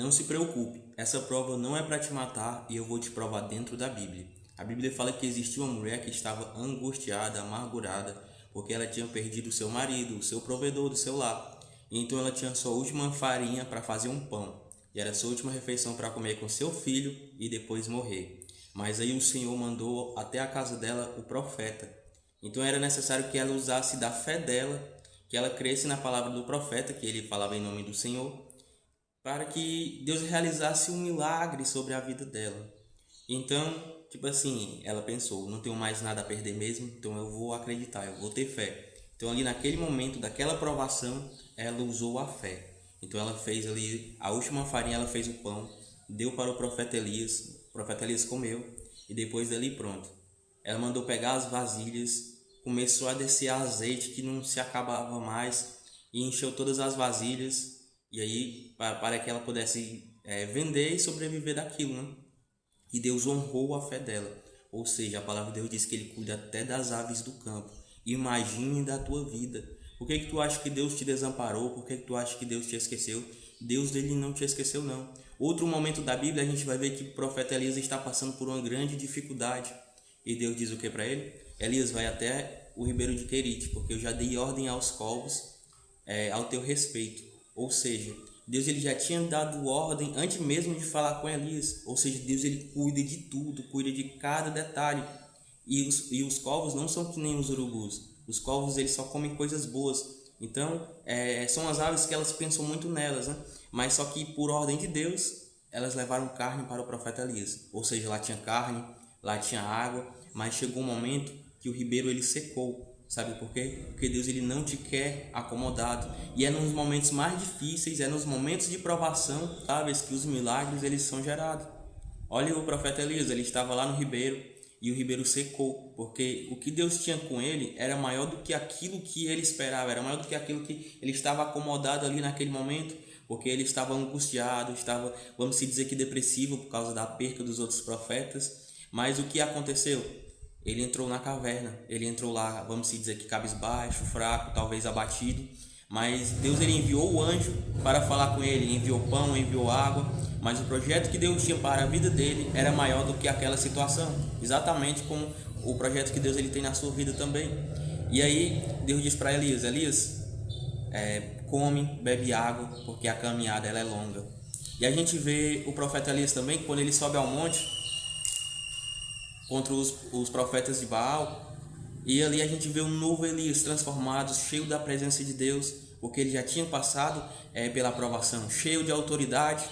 Não se preocupe, essa prova não é para te matar e eu vou te provar dentro da Bíblia. A Bíblia fala que existia uma mulher que estava angustiada, amargurada, porque ela tinha perdido o seu marido, o seu provedor do seu lar. Então ela tinha sua última farinha para fazer um pão, e era sua última refeição para comer com seu filho e depois morrer. Mas aí o Senhor mandou até a casa dela o profeta. Então era necessário que ela usasse da fé dela, que ela cresce na palavra do profeta, que ele falava em nome do Senhor, para que Deus realizasse um milagre sobre a vida dela. Então, tipo assim, ela pensou, não tenho mais nada a perder mesmo, então eu vou acreditar, eu vou ter fé. Então ali naquele momento daquela provação, ela usou a fé. Então ela fez ali a última farinha, ela fez o pão, deu para o profeta Elias comeu e depois dali pronto. Ela mandou pegar as vasilhas, começou a descer azeite que não se acabava mais e encheu todas as vasilhas e aí para que ela pudesse vender e sobreviver daquilo, né? E Deus honrou a fé dela. Ou seja, a palavra de Deus diz que Ele cuida até das aves do campo. Imagine da tua vida. Por que tu acha que Deus te desamparou? Por que tu acha que Deus te esqueceu? Deus dele não te esqueceu, não. Outro momento da Bíblia a gente vai ver que o profeta Elias está passando por uma grande dificuldade. E Deus diz o que para ele? Elias, vai até o ribeiro de Querite, porque eu já dei ordem aos corvos ao teu respeito. Ou seja, Deus ele já tinha dado ordem antes mesmo de falar com Elias. Ou seja, Deus ele cuida de tudo, cuida de cada detalhe. E os corvos não são que nem os urubus. Os corvos eles só comem coisas boas. Então, são as aves que elas pensam muito nelas, né? Mas só que por ordem de Deus, elas levaram carne para o profeta Elias. Ou seja, lá tinha carne, lá tinha água, mas chegou um momento que o ribeiro ele secou. Sabe por quê? Porque Deus ele não te quer acomodado. E é nos momentos mais difíceis, é nos momentos de provação, sabes, que os milagres eles são gerados. Olha o profeta Elias, ele estava lá no ribeiro e o ribeiro secou, porque o que Deus tinha com ele era maior do que aquilo que ele esperava, era maior do que aquilo que ele estava acomodado ali naquele momento, porque ele estava angustiado, estava, vamos dizer que depressivo por causa da perca dos outros profetas. Mas o que aconteceu? Ele entrou na caverna, ele entrou lá, vamos dizer que cabisbaixo, fraco, talvez abatido, mas Deus ele enviou o anjo para falar com ele, enviou pão, enviou água, mas o projeto que Deus tinha para a vida dele era maior do que aquela situação, exatamente como o projeto que Deus ele tem na sua vida também. E aí Deus diz para Elias, come, bebe água, porque a caminhada ela é longa. E a gente vê o profeta Elias também, quando ele sobe ao monte, contra os profetas de Baal, e ali a gente vê um novo Elias transformado, cheio da presença de Deus, porque ele já tinha passado pela aprovação, cheio de autoridade.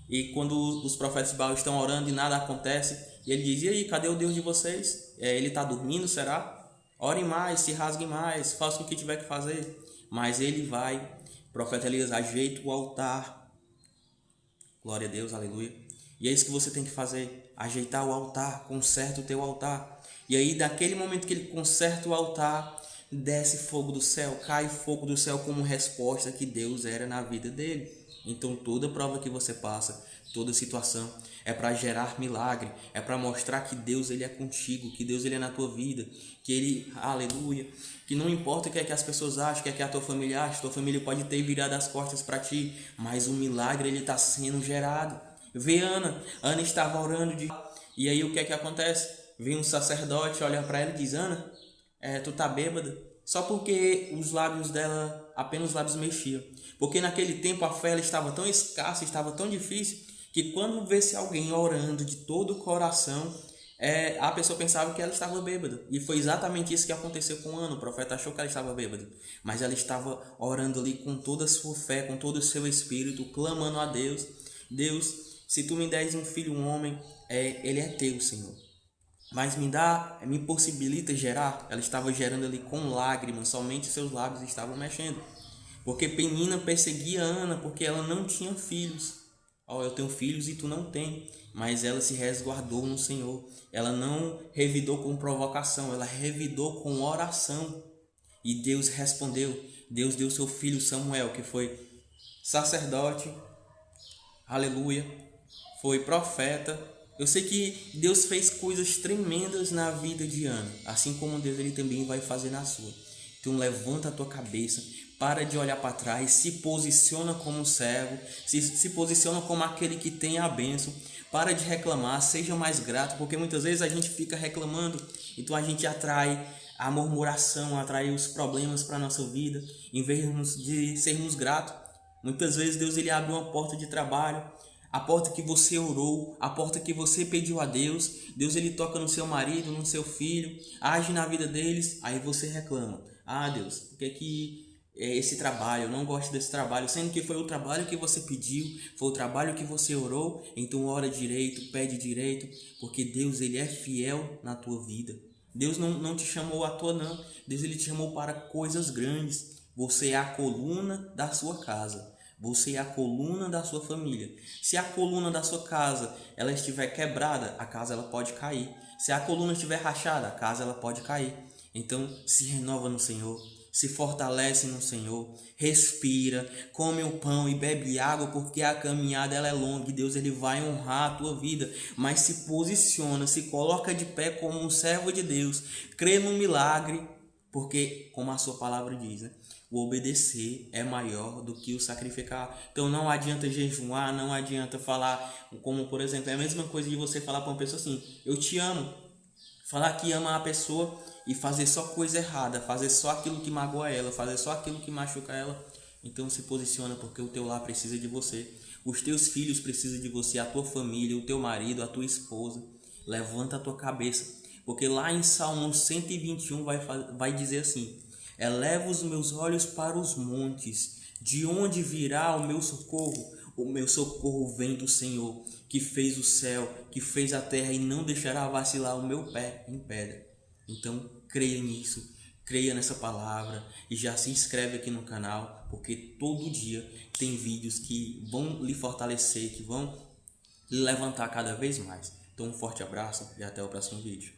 E quando os profetas de Baal estão orando e nada acontece, e ele diz, e aí, cadê o Deus de vocês? Ele está dormindo, será? Orem mais, se rasguem mais, façam o que tiver que fazer. Mas ele vai, o profeta Elias ajeita o altar, glória a Deus, aleluia. E é isso que você tem que fazer, ajeitar o altar, conserta o teu altar. E aí, daquele momento que ele conserta o altar, desce fogo do céu, cai fogo do céu como resposta que Deus era na vida dele. Então, toda prova que você passa, toda situação, é para gerar milagre, é para mostrar que Deus ele é contigo, que Deus ele é na tua vida, que ele, aleluia, que não importa o que é que as pessoas acham, o que é que a tua família acha, tua família pode ter virado as costas para ti, mas o milagre ele está sendo gerado. Vê Ana estava orando e aí o que é que acontece? Vem um sacerdote, olha para ela e diz, Ana, tu tá bêbada? Só porque os lábios dela, apenas os lábios mexiam. Porque naquele tempo a fé ela estava tão escassa, estava tão difícil, que quando vê-se alguém orando de todo o coração, a pessoa pensava que ela estava bêbada. E foi exatamente isso que aconteceu com Ana. O profeta achou que ela estava bêbada, mas ela estava orando ali com toda a sua fé, com todo o seu espírito, clamando a Deus. Deus, se tu me deres um filho, um homem, ele é teu, Senhor. Mas me possibilita gerar. Ela estava gerando ali com lágrimas, somente seus lábios estavam mexendo. Porque Penina perseguia Ana porque ela não tinha filhos. Eu tenho filhos e tu não tem. Mas ela se resguardou no Senhor. Ela não revidou com provocação, ela revidou com oração. E Deus respondeu. Deus deu seu filho Samuel, que foi sacerdote, aleluia, foi profeta. Eu sei que Deus fez coisas tremendas na vida de Ana, assim como Deus ele também vai fazer na sua. Então levanta a tua cabeça, para de olhar para trás, se posiciona como um servo, se posiciona como aquele que tem a bênção. Para de reclamar, seja mais grato, porque muitas vezes a gente fica reclamando, então a gente atrai a murmuração, atrai os problemas para a nossa vida, em vez de sermos gratos. Muitas vezes Deus ele abre uma porta de trabalho, a porta que você orou, a porta que você pediu a Deus. Deus ele toca no seu marido, no seu filho, age na vida deles, aí você reclama. Ah, Deus, por que esse trabalho, eu não gosto desse trabalho, sendo que foi o trabalho que você pediu, foi o trabalho que você orou, então ora direito, pede direito, porque Deus ele é fiel na tua vida. Deus não te chamou à toa não, Deus ele te chamou para coisas grandes. Você é a coluna da sua casa, você é a coluna da sua família. Se a coluna da sua casa ela estiver quebrada, a casa ela pode cair. Se a coluna estiver rachada, a casa ela pode cair. Então se renova no Senhor, se fortalece no Senhor, respira, come o pão e bebe água, porque a caminhada ela é longa e Deus ele vai honrar a tua vida. Mas se posiciona, se coloca de pé como um servo de Deus, crê no milagre, porque como a sua palavra diz, né? O obedecer é maior do que o sacrificar. Então não adianta jejuar, não adianta falar, como por exemplo, é a mesma coisa de você falar para uma pessoa assim, eu te amo. Falar que ama a pessoa e fazer só coisa errada, fazer só aquilo que magoa ela, fazer só aquilo que machuca ela. Então se posiciona, porque o teu lar precisa de você. Os teus filhos precisam de você, a tua família, o teu marido, a tua esposa. Levanta a tua cabeça, porque lá em Salmo 121 vai dizer assim: eleva os meus olhos para os montes, de onde virá o meu socorro? O meu socorro vem do Senhor, que fez o céu, que fez a terra e não deixará vacilar o meu pé em pedra. Então, creia nisso, creia nessa palavra e já se inscreve aqui no canal, porque todo dia tem vídeos que vão lhe fortalecer, que vão lhe levantar cada vez mais. Então, um forte abraço e até o próximo vídeo.